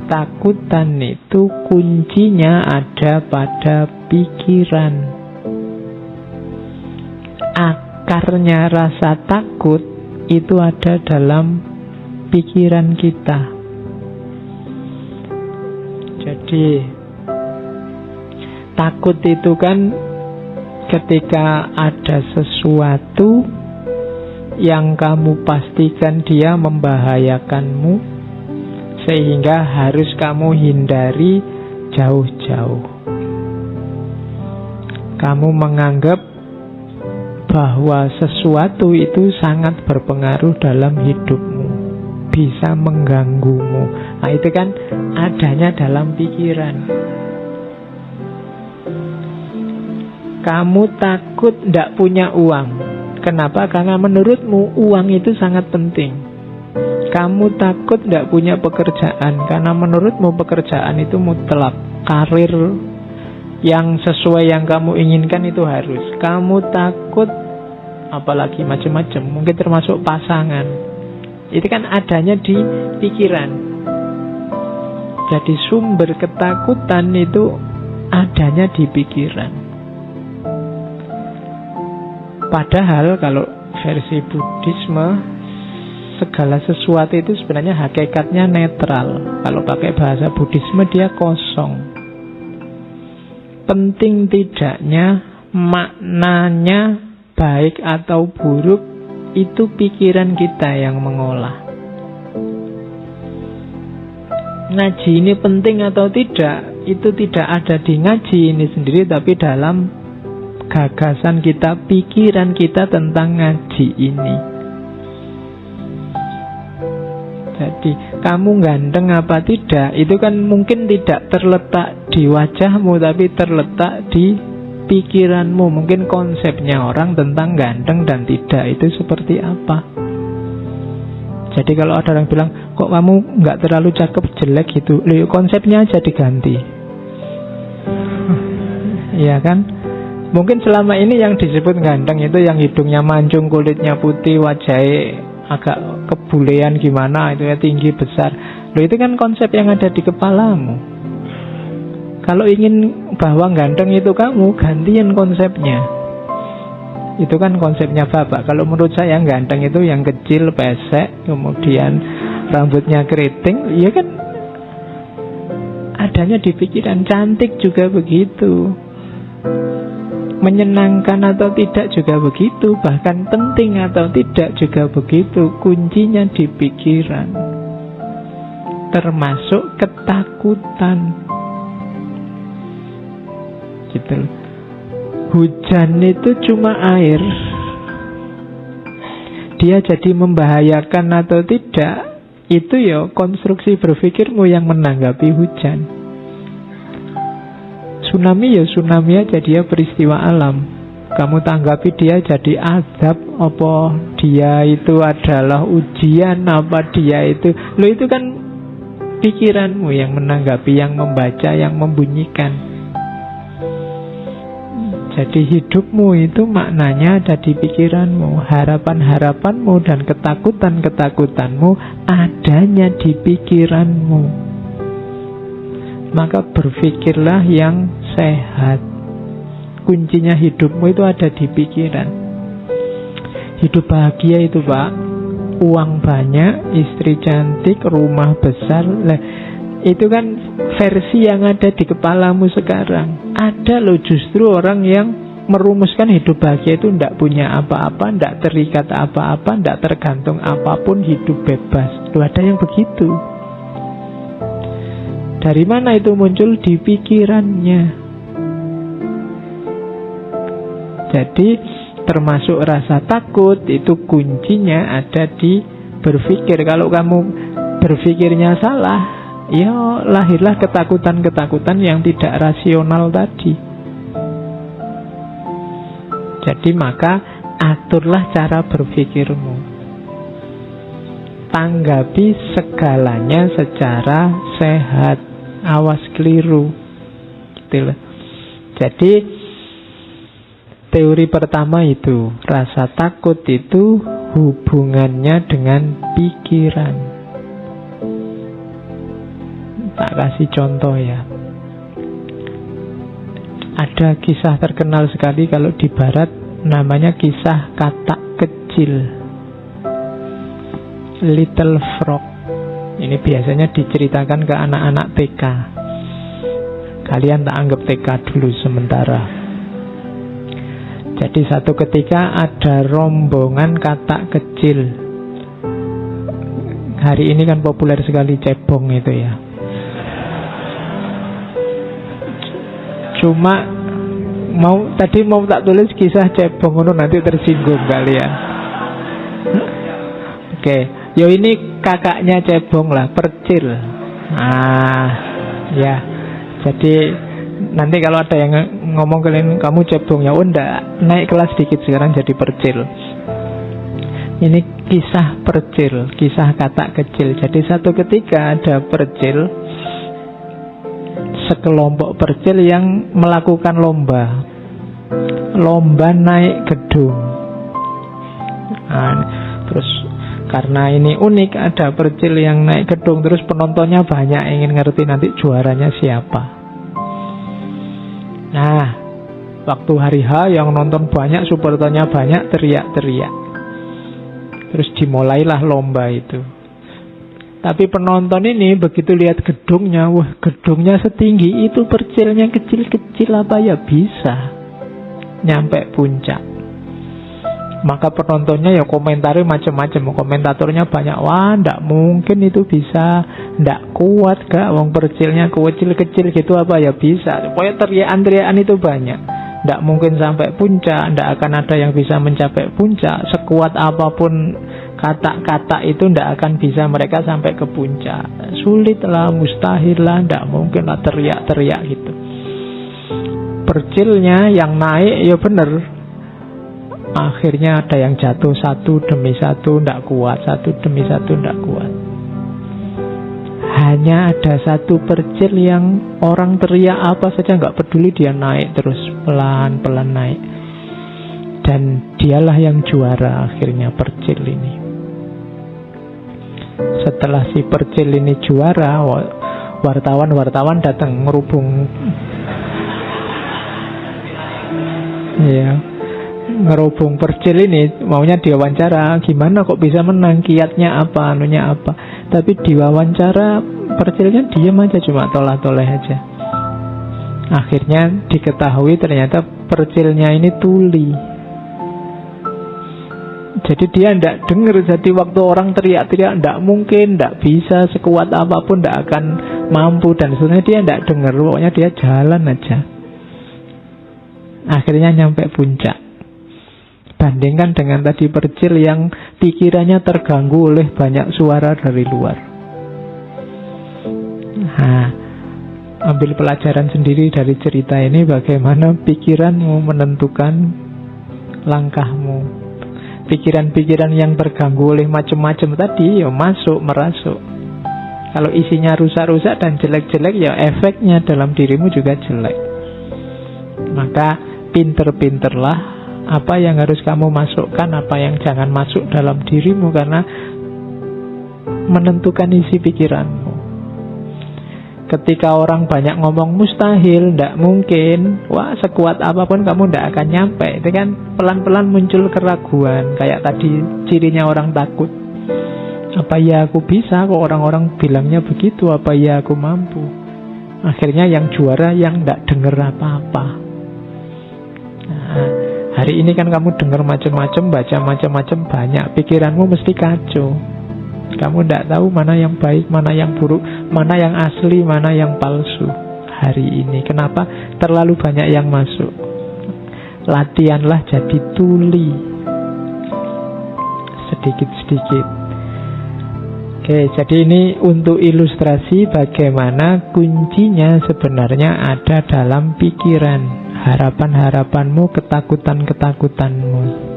ketakutan itu kuncinya ada pada pikiran. Akarnya rasa takut itu ada dalam pikiran kita. Jadi takut itu kan ketika ada sesuatu yang kamu pastikan dia membahayakanmu, sehingga harus kamu hindari jauh-jauh. Kamu menganggap bahwa sesuatu itu sangat berpengaruh dalam hidupmu, bisa mengganggumu. Nah, itu kan adanya dalam pikiran. Kamu takut tidak punya uang. Kenapa? Karena menurutmu uang itu sangat penting. Kamu takut tidak punya pekerjaan, karena menurutmu pekerjaan itu mutlak. Karir yang sesuai yang kamu inginkan itu harus. Kamu takut, apalagi macam-macam, mungkin termasuk pasangan. Itu kan adanya di pikiran. Jadi sumber ketakutan itu adanya di pikiran. Padahal kalau versi Buddhisme, segala sesuatu itu sebenarnya hakikatnya netral. Kalau pakai bahasa Buddhisme dia kosong. Penting tidaknya, maknanya baik atau buruk, itu pikiran kita yang mengolah. Ngaji ini penting atau tidak, itu tidak ada di ngaji ini sendiri, tapi dalam gagasan kita, pikiran kita tentang ngaji ini. Jadi kamu ganteng apa tidak, itu kan mungkin tidak terletak di wajahmu, tapi terletak di pikiranmu. Mungkin konsepnya orang tentang ganteng dan tidak itu seperti apa. Jadi kalau ada orang bilang, kok kamu gak terlalu cakep, jelek gitu, loh, konsepnya aja diganti. Iya kan? Mungkin selama ini yang disebut ganteng itu yang hidungnya mancung, kulitnya putih, wajahnya agak kebulean gimana, itu ya tinggi besar. Loh, itu kan konsep yang ada di kepalamu. Kalau ingin bahwa ganteng itu kamu, gantian konsepnya. Itu kan konsepnya Bapak. Kalau menurut saya ganteng itu yang kecil, pesek, kemudian rambutnya keriting, ya kan adanya di pikiran. Cantik juga begitu. Menyenangkan atau tidak juga begitu. Bahkan penting atau tidak juga begitu. Kuncinya di pikiran. Termasuk ketakutan. Gitu. Hujan itu cuma air. Dia jadi membahayakan atau tidak, itu ya konstruksi berpikirmu yang menanggapi hujan. Tsunami ya tsunami aja, dia peristiwa alam. Kamu tanggapi dia jadi azab, apa dia itu adalah ujian, apa dia itu, lo itu kan pikiranmu yang menanggapi, yang membaca, yang membunyikan. Jadi hidupmu itu maknanya ada di pikiranmu. Harapan-harapanmu dan ketakutan-ketakutanmu adanya di pikiranmu. Maka berpikirlah yang sehat. Kuncinya hidupmu itu ada di pikiran. Hidup bahagia itu, Pak, uang banyak, istri cantik, rumah besar, itu kan versi yang ada di kepalamu sekarang. Ada loh justru orang yang merumuskan hidup bahagia itu tidak punya apa-apa, tidak terikat apa-apa, tidak tergantung apapun, hidup bebas. Loh, ada yang begitu. Dari mana itu muncul? Di pikirannya. Jadi termasuk rasa takut itu kuncinya ada di berpikir. Kalau kamu berpikirnya salah, ya lahirlah ketakutan-ketakutan yang tidak rasional tadi. Jadi maka aturlah cara berpikirmu. Tanggapi segalanya secara sehat. Awas keliru. Gitu loh. Jadi teori pertama itu, rasa takut itu hubungannya dengan pikiran. Tak kasih contoh ya. Ada kisah terkenal sekali kalau di barat, namanya kisah katak kecil, Little Frog. Ini biasanya diceritakan ke anak-anak TK. Kalian tak anggap TK dulu sementara. Jadi satu ketika ada rombongan katak kecil. Hari ini kan populer sekali cebong itu ya. Cuma tadi mau tak tulis kisah cebong, nanti tersinggung kalian. Oke, yo ini kakaknya cebong lah, Percil. Ya. Jadi nanti kalau ada yang ngomong kalian kamu cebong, ya enggak, naik kelas sedikit sekarang jadi Percil. Ini kisah Percil, kisah katak kecil. Jadi satu ketika ada Percil, sekelompok Percil yang melakukan lomba naik gedung. Terus karena ini unik, ada Percil yang naik gedung, terus penontonnya banyak, ingin ngerti nanti juaranya siapa. Nah, waktu hari H yang nonton banyak, supporternya banyak, teriak-teriak. Terus dimulailah lomba itu. Tapi penonton ini begitu lihat gedungnya, wah gedungnya setinggi itu, Percilnya kecil-kecil, apa ya bisa nyampe puncak. Maka penontonnya ya komentari macam-macam, komentatornya banyak. Wah, ndak mungkin itu bisa, ndak kuat gak, wong Percilnya kecil-kecil gitu, apa ya bisa. Pokoknya teriakan-teriakan itu banyak. Ndak mungkin sampai puncak, ndak akan ada yang bisa mencapai puncak. Sekuat apapun kata-kata itu, ndak akan bisa mereka sampai ke puncak. Sulit lah, mustahil lah, ndak mungkin lah, teriak-teriak gitu. Percilnya yang naik ya bener, akhirnya ada yang jatuh satu demi satu, ndak kuat, satu demi satu, ndak kuat. Hanya ada satu Percil yang orang teriak apa saja nggak peduli, dia naik terus, pelan-pelan naik. Dan dialah yang juara akhirnya, Percil ini. Setelah si Percil ini juara, wartawan datang ngerubung. Ya, ngerubung Percil ini, maunya diwawancara, gimana kok bisa menang, kiatnya apa, anunya apa. Tapi diwawancara Percilnya diam aja, cuma tolah-toleh aja. Akhirnya diketahui ternyata Percilnya ini tuli. Jadi dia ndak dengar. Jadi waktu orang teriak-teriak, ndak mungkin, ndak bisa, sekuat apapun ndak akan mampu, dan sebenarnya dia ndak dengar. Pokoknya dia jalan aja. Akhirnya nyampe puncak. Bandingkan dengan tadi Percil yang pikirannya terganggu oleh banyak suara dari luar. Nah, ambil pelajaran sendiri dari cerita ini, bagaimana pikiranmu menentukan langkahmu. Pikiran-pikiran yang terganggu oleh macam-macam tadi ya merasuk. Kalau isinya rusak-rusak dan jelek-jelek, ya efeknya dalam dirimu juga jelek. Maka pinter-pinterlah apa yang harus kamu masukkan, apa yang jangan masuk dalam dirimu, karena menentukan isi pikiranmu. Ketika orang banyak ngomong mustahil, ndak mungkin, wah sekuat apapun kamu ndak akan nyampe. Itu kan pelan-pelan muncul keraguan. Kayak tadi cirinya orang takut. Apa ya aku bisa, kok orang-orang bilangnya begitu, apa ya aku mampu. Akhirnya yang juara yang ndak dengar apa-apa. Nah, hari ini kan kamu dengar macam-macam, baca macam-macam, banyak, pikiranmu mesti kacau. Kamu tidak tahu mana yang baik, mana yang buruk, mana yang asli, mana yang palsu hari ini. Kenapa? Terlalu banyak yang masuk. Latihanlah jadi tuli, sedikit-sedikit. Oke, jadi ini untuk ilustrasi bagaimana kuncinya sebenarnya ada dalam pikiran. Harapan-harapanmu, ketakutan-ketakutanmu.